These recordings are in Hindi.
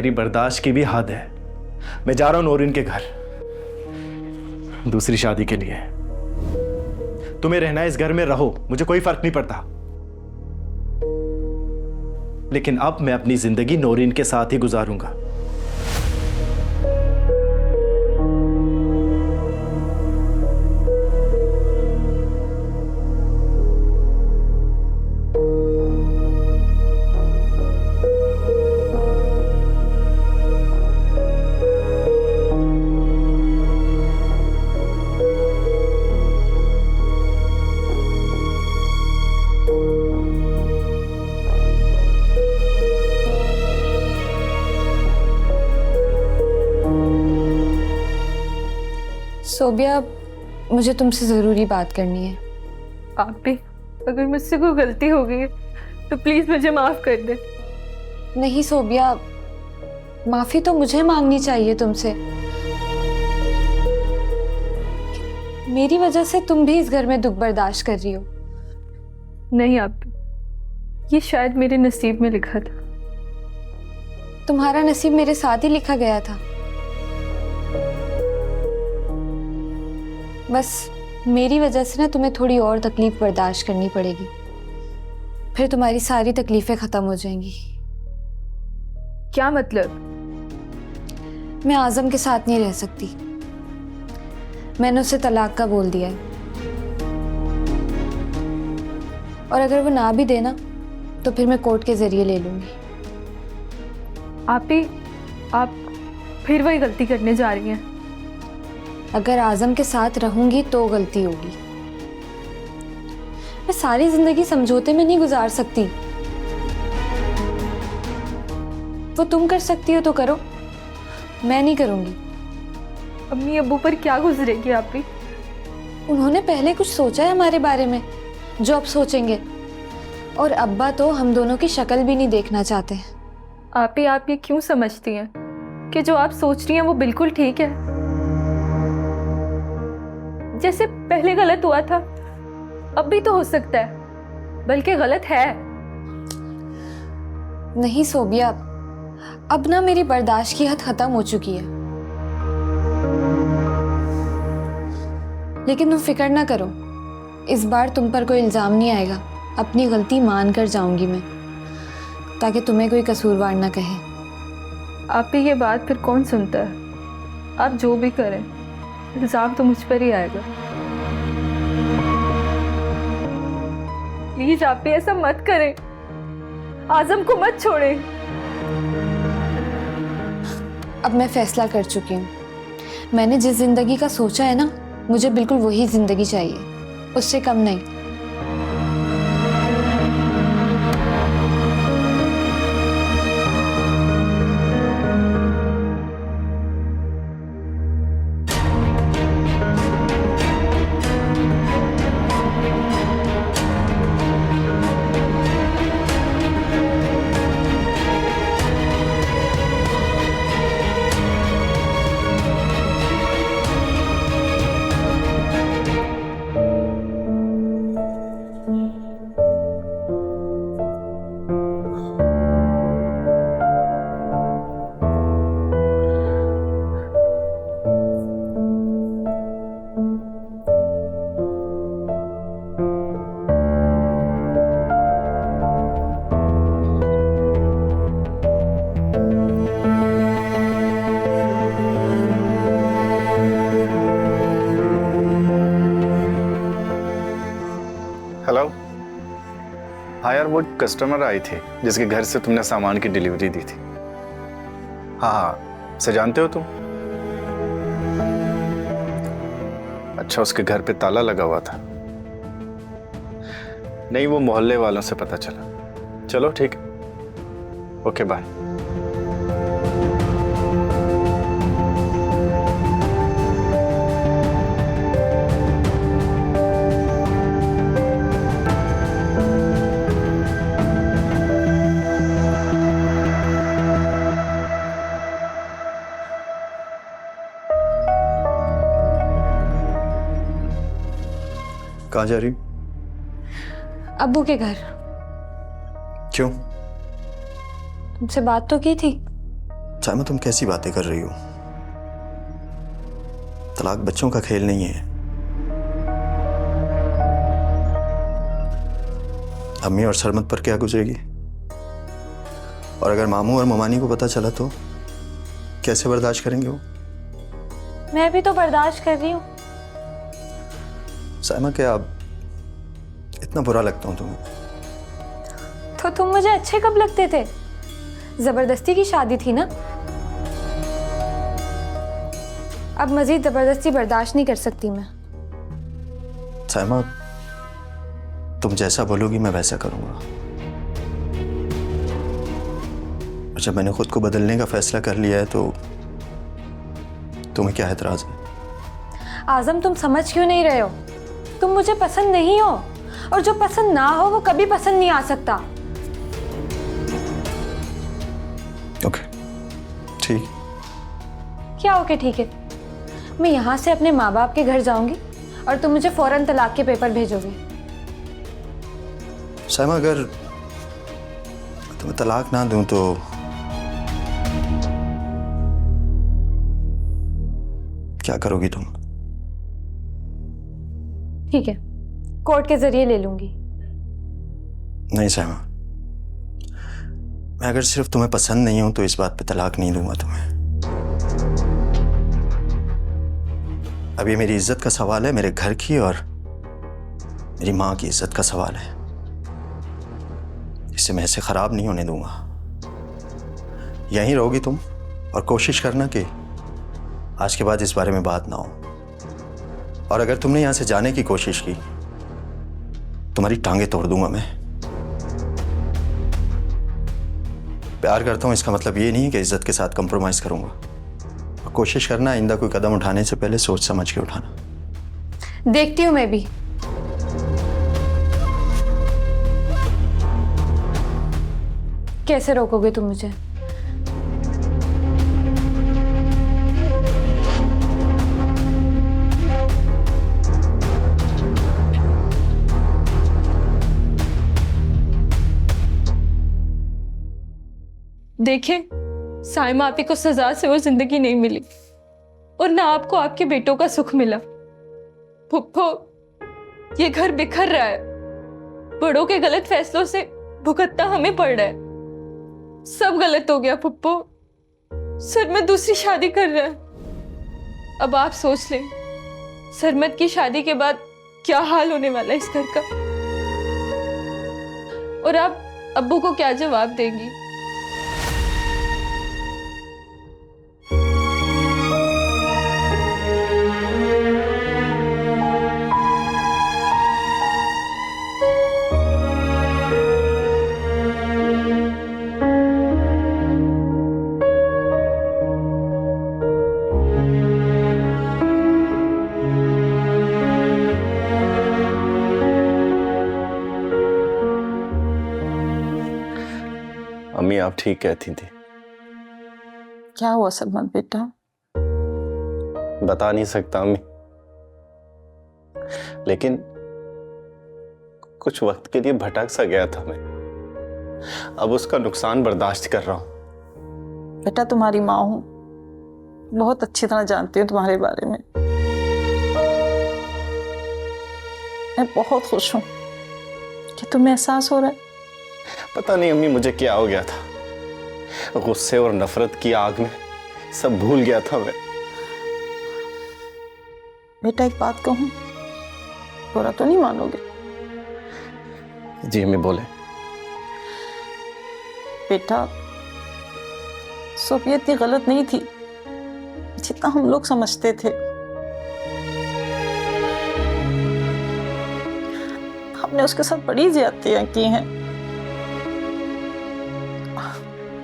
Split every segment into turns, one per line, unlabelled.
मेरी बर्दाश्त की भी हद है। मैं जा रहा हूं नौरीन के घर, दूसरी शादी के लिए। तुम्हें रहना है इस घर में, रहो, मुझे कोई फर्क नहीं पड़ता। लेकिन अब मैं अपनी जिंदगी नौरीन के साथ ही गुजारूंगा।
सोबिया, मुझे तुमसे ज़रूरी बात करनी है।
आप भी, अगर मुझसे कोई गलती हो गई है तो प्लीज़ मुझे माफ़ कर दे।
नहीं सोबिया, माफ़ी तो मुझे मांगनी चाहिए तुमसे। मेरी वजह से तुम भी इस घर में दुख बर्दाश्त कर रही हो।
नहीं आप, ये शायद मेरे नसीब में लिखा था।
तुम्हारा नसीब मेरे साथ ही लिखा गया था। बस मेरी वजह से ना तुम्हें थोड़ी और तकलीफ बर्दाश्त करनी पड़ेगी, फिर तुम्हारी सारी तकलीफें खत्म हो जाएंगी।
क्या मतलब?
मैं आज़म के साथ नहीं रह सकती। मैंने उसे तलाक का बोल दिया है, और अगर वो ना भी देना तो फिर मैं कोर्ट के जरिए ले लूंगी।
आप फिर वही गलती करने जा रही हैं।
अगर आज़म के साथ रहूंगी तो गलती होगी। मैं सारी जिंदगी समझौते में नहीं गुजार सकती। वो तुम कर सकती हो तो करो, मैं नहीं करूंगी।
अम्मी अब्बू पर क्या गुजरेगी आप भी?
उन्होंने पहले कुछ सोचा है हमारे बारे में जो अब सोचेंगे, और अब्बा तो हम दोनों की शक्ल भी नहीं देखना चाहते।
आप ये क्यों समझती हैं कि जो आप सोच रही हैं वो बिल्कुल ठीक है? जैसे पहले गलत हुआ था, अब भी तो हो सकता है, बल्कि गलत है।
नहीं सोबिया, अब ना मेरी बर्दाश्त की हद खत्म हो चुकी है। लेकिन तुम फिक्र ना करो, इस बार तुम पर कोई इल्ज़ाम नहीं आएगा। अपनी गलती मान कर जाऊंगी मैं, ताकि तुम्हें कोई कसूरवार ना कहे।
आप ही ये बात फिर कौन सुनता है? आप जो भी करें, इल्ज़ाम तो मुझ पर ही आएगा। प्लीज आप भी ऐसा मत करें, आज़म को मत छोड़ें।
अब मैं फैसला कर चुकी हूँ। मैंने जिस जिंदगी का सोचा है ना, मुझे बिल्कुल वही जिंदगी चाहिए, उससे कम नहीं।
हेलो। हाँ यार, वो कस्टमर आई थी जिसके घर से तुमने सामान की डिलीवरी दी थी। हाँ हाँ, से जानते हो तुम? अच्छा, उसके घर पे ताला लगा हुआ था। नहीं, वो मोहल्ले वालों से पता चला। चलो ठीक है, ओके बाय। कहाँ जा रही?
अब्बू के घर।
क्यों?
तुमसे बात तो की थी।
साइमा, तुम कैसी बातें कर रही हो? तलाक बच्चों का खेल नहीं है। अम्मी और सरमत पर क्या गुजरेगी? और अगर मामू और ममानी को पता चला तो कैसे बर्दाश्त करेंगे वो?
मैं भी तो बर्दाश्त कर रही हूँ।
साइमा, क्या इतना बुरा लगता हूँ तुम्हें?
तो तुम मुझे अच्छे कब लगते थे? जबरदस्ती की शादी थी ना। अब मजीद जबरदस्ती बर्दाश्त नहीं कर सकती मैं।
साइमा, तुम जैसा बोलोगी मैं वैसा करूंगा। और जब मैंने खुद को बदलने का फैसला कर लिया है तो तुम्हें क्या एतराज है?
आजम, तुम समझ क्यों नहीं रहे हो? तुम मुझे पसंद नहीं हो, और जो पसंद ना हो वो कभी पसंद नहीं आ सकता।
ओके, ठीक।
क्या ओके ठीक है? मैं यहाँ से अपने माँ बाप के घर जाऊंगी और तुम मुझे फौरन तलाक के पेपर भेजोगे।
साइमा, अगर तुम्हें तलाक ना दूं तो क्या करोगी तुम?
ठीक है, कोर्ट के जरिए ले लूंगी।
नहीं साइमा, मैं अगर सिर्फ तुम्हें पसंद नहीं हूं तो इस बात पे तलाक नहीं दूंगा तुम्हें। अब ये मेरी इज्जत का सवाल है, मेरे घर की और मेरी माँ की इज्जत का सवाल है। इसे मैं ऐसे खराब नहीं होने दूंगा। यहीं रहोगी तुम और कोशिश करना कि आज के बाद इस बारे में बात ना हो। और अगर तुमने यहां से जाने की कोशिश की तुम्हारी टांगे तोड़ दूंगा मैं। प्यार करता हूं इसका मतलब ये नहीं है कि इज्जत के साथ कंप्रोमाइज करूंगा। और कोशिश करना आइंदा कोई कदम उठाने से पहले सोच समझ के उठाना।
देखती हूँ मैं भी। कैसे रोकोगे तुम मुझे?
देखिए, साइमा आपी को सजा से वो जिंदगी नहीं मिली और ना आपको आपके बेटों का सुख मिला। फुप्पो, ये घर बिखर रहा है। बड़ों के गलत फैसलों से भुगतना हमें पड़ रहा है। सब गलत हो गया फुप्पो। सरमत दूसरी शादी कर रहा है। अब आप सोच लें, सरमत की शादी के बाद क्या हाल होने वाला है इस घर का। और आप अब्बू को क्या जवाब देंगी?
अम्मी, आप ठीक कहती थी।
क्या हुआ सरमत बेटा?
बता नहीं सकता अम्मी, लेकिन कुछ वक्त के लिए भटक सा गया था मैं। अब उसका नुकसान बर्दाश्त कर रहा हूं।
बेटा, तुम्हारी माँ हूं, बहुत अच्छी तरह जानती हूँ तुम्हारे बारे में। मैं बहुत खुश हूँ कि तुम्हें एहसास हो रहा है।
पता नहीं अम्मी मुझे क्या हो गया था। गुस्से और नफरत की आग में सब भूल गया था मैं।
बेटा, एक बात कहूँ, बुरा तो नहीं मानोगे?
जी अम्मी, बोले।
बेटा, सोफिया इतनी गलत नहीं थी जितना हम लोग समझते थे। हमने उसके साथ बड़ी ज्यादतियां की हैं।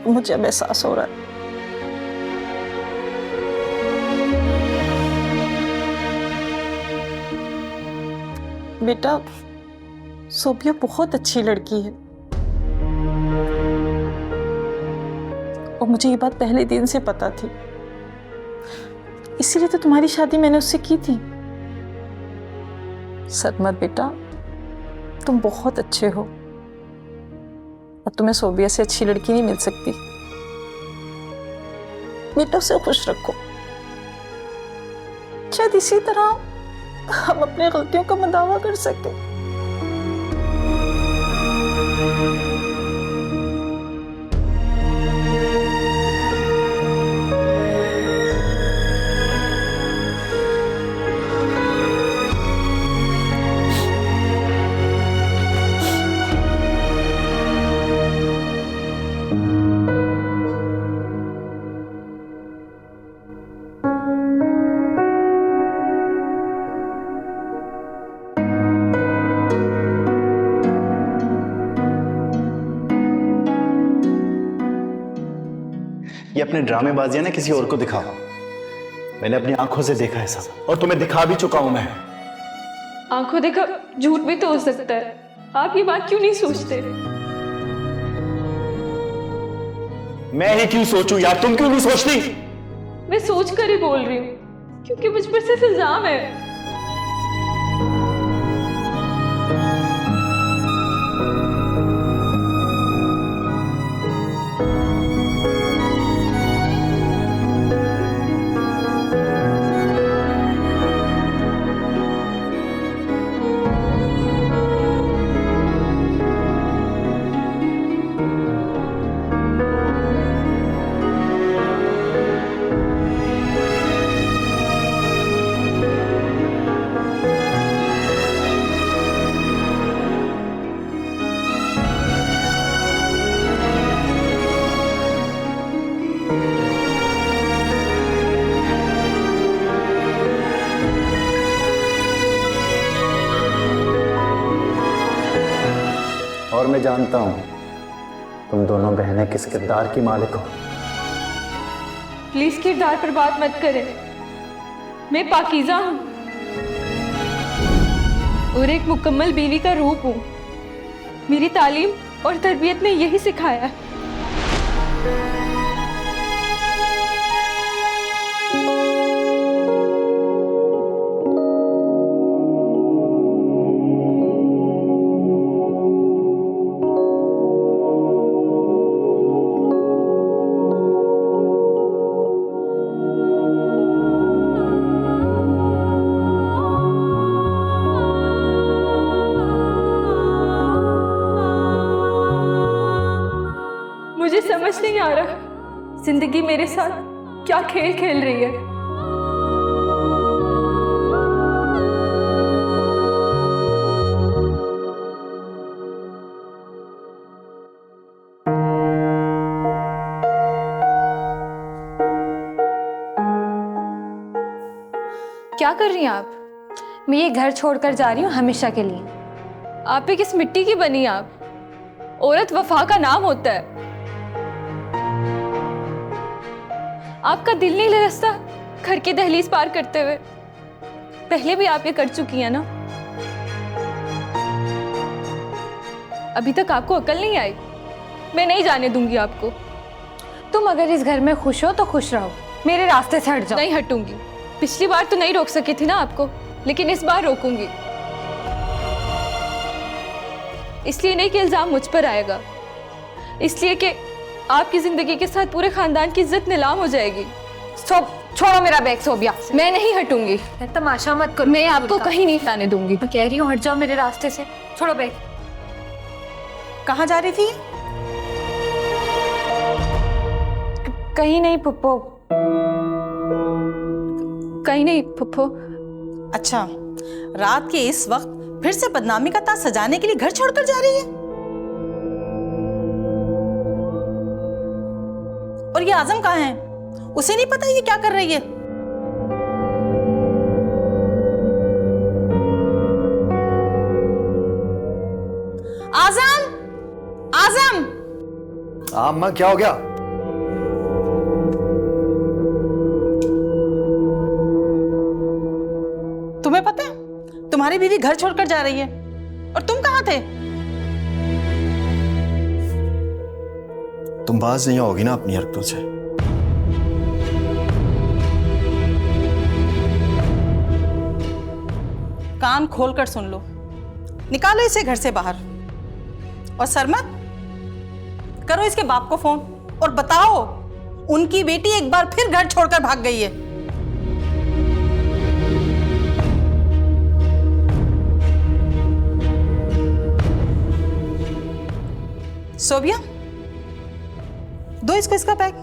मुझे अब एहसास हो रहा है। बेटा, सोफिया बहुत अच्छी लड़की है और मुझे ये बात पहले दिन से पता थी। इसीलिए तो तुम्हारी शादी मैंने उससे की थी। सरमत बेटा, तुम बहुत अच्छे हो और तुम्हें सोफिया से अच्छी लड़की नहीं मिल सकती। बेटा से खुश रखो। शायद इसी तरह हम अपनी गलतियों का मदावा कर सकें।
ये अपने ड्रामेबाजी है ना, किसी और को दिखाओ। मैंने अपनी आंखों से देखा है सब, और तुम्हें दिखा भी चुका हूं मैं।
आंखों देखा झूठ भी तो हो सकता है। आप ये बात क्यों नहीं सोचते?
मैं ही क्यों सोचूं यार, तुम क्यों नहीं सोचती?
मैं सोच कर ही बोल रही हूँ, क्योंकि मुझ पर सिर्फ इल्जाम है।
और मैं जानता हूं तुम दोनों बहनें किस किरदार की मालिक हो।
प्लीज किरदार पर बात मत करें। मैं पाकीज़ा हूं और एक मुकम्मल बीवी का रूप हूं। मेरी तालीम और तरबियत ने यही सिखाया है। मुझे समझ नहीं आ रहा जिंदगी मेरे साथ क्या खेल खेल रही है। क्या कर रही हैं आप?
मैं ये घर छोड़कर जा रही हूँ हमेशा के लिए।
आप भी किस मिट्टी की बनी हैं आप? औरत वफा का नाम होता है। आपका दिल नहीं लरसता घर की दहलीज पार करते हुए? पहले भी आप ये कर चुकी हैं ना। अभी तक आपको अकल नहीं आई। मैं नहीं जाने दूंगी आपको।
तुम अगर इस घर में खुश हो तो खुश रहो, मेरे रास्ते से हट जाओ।
नहीं हटूंगी। पिछली बार तो नहीं रोक सकी थी ना आपको, लेकिन इस बार रोकूंगी। इसलिए नहीं कि इल्जाम मुझ पर आएगा, इसलिए कि आपकी जिंदगी के साथ पूरे खानदान की इज्जत नीलाम हो जाएगी।
छोड़ो मेरा बैग सोबिया।
मैं नहीं हटूंगी।
तमाशा मत करो।
मैं आपको कहीं नहीं जाने दूंगी।
मैं कह रही हूँ हट जाओ मेरे रास्ते से। छोड़ो बैग।
कहाँ जा रही थी?
कहीं नहीं पुप्पो।
कहीं नहीं फुफ्फो।
अच्छा, रात के इस वक्त फिर से बदनामी का ताज सजाने के लिए घर छोड़कर जा रही है? और ये आजम कहाँ है? उसे नहीं पता ये क्या कर रही है? आजम! आजम!
अम्मा क्या हो गया?
तुम्हें पता है तुम्हारी बीवी घर छोड़कर जा रही है, और तुम कहाँ थे?
तुम बाज नहीं होगी ना अपनी हरकतों से।
कान खोलकर सुन लो, निकालो इसे घर से बाहर। और सरमत, करो इसके बाप को फोन और बताओ उनकी बेटी एक बार फिर घर छोड़कर भाग गई है। सोबिया, दो इसको इसका बैग।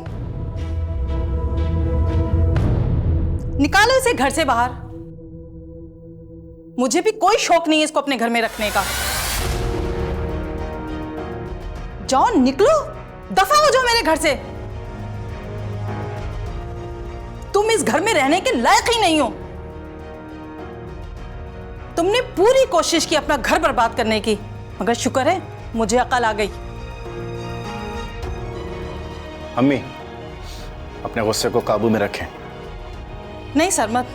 निकालो इसे घर से बाहर। मुझे भी कोई शौक नहीं है इसको अपने घर में रखने का। जाओ, निकलो, दफा हो जाओ मेरे घर से। तुम इस घर में रहने के लायक ही नहीं हो। तुमने पूरी कोशिश की अपना घर बर्बाद करने की, मगर शुक्र है मुझे अकल आ गई।
अम्मी, अपने गुस्से को काबू में रखें।
नहीं सरमत,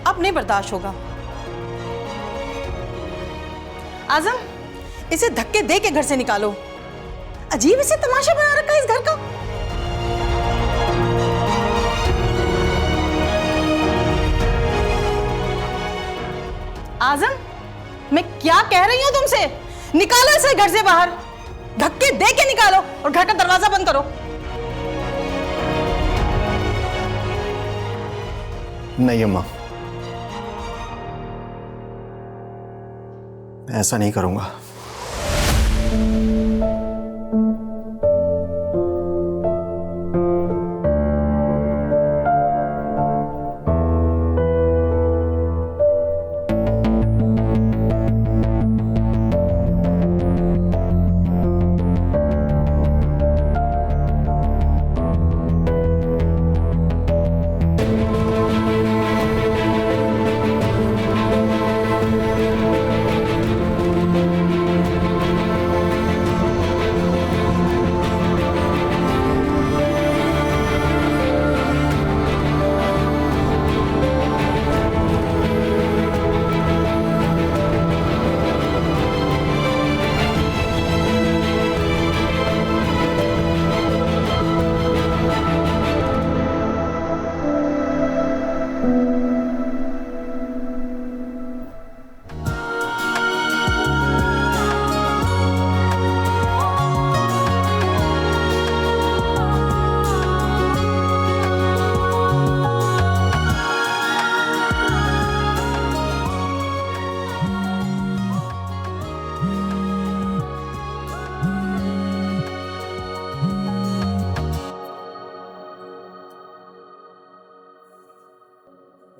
अब नहीं बर्दाश्त होगा। आजम, इसे धक्के दे के घर से निकालो। अजीब इसे तमाशा बना रखा है इस घर का। आजम, मैं क्या कह रही हूं तुमसे? निकालो इसे घर से बाहर, धक्के दे के निकालो और घर का दरवाजा बंद करो।
नहीं अम्मा, ऐसा नहीं करूंगा।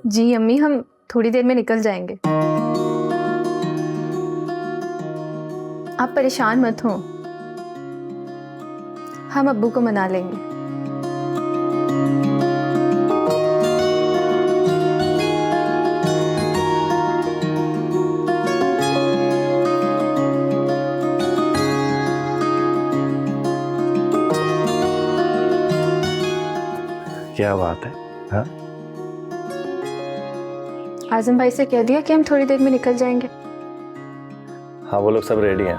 जी अम्मी, हम थोड़ी देर में निकल जाएंगे। आप परेशान मत हो, हम अब्बू को मना लेंगे।
क्या बात है? हाँ,
आजम भाई से कह दिया कि हम थोड़ी देर में निकल जाएंगे।
हाँ, वो लोग सब रेडी हैं।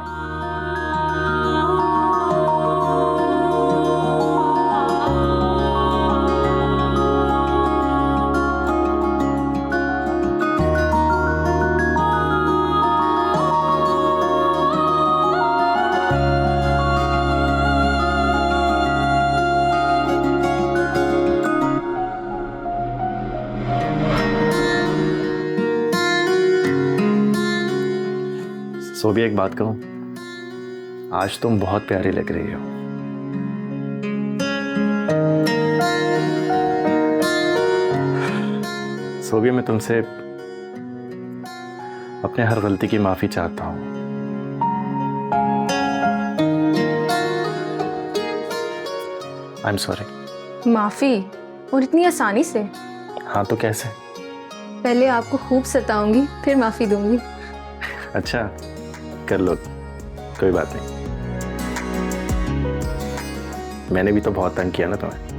सोबिया, एक बात कहूं, आज तुम बहुत प्यारी लग रही हो। सोबिया, मैं तुमसे अपने हर गलती की माफी चाहता हूं। I am sorry.
माफी? और इतनी आसानी से?
हाँ, तो कैसे?
पहले आपको खूब सताऊंगी, फिर माफी दूंगी।
अच्छा, कर लो, कोई बात नहीं। मैंने भी तो बहुत तंग किया ना तुम्हें।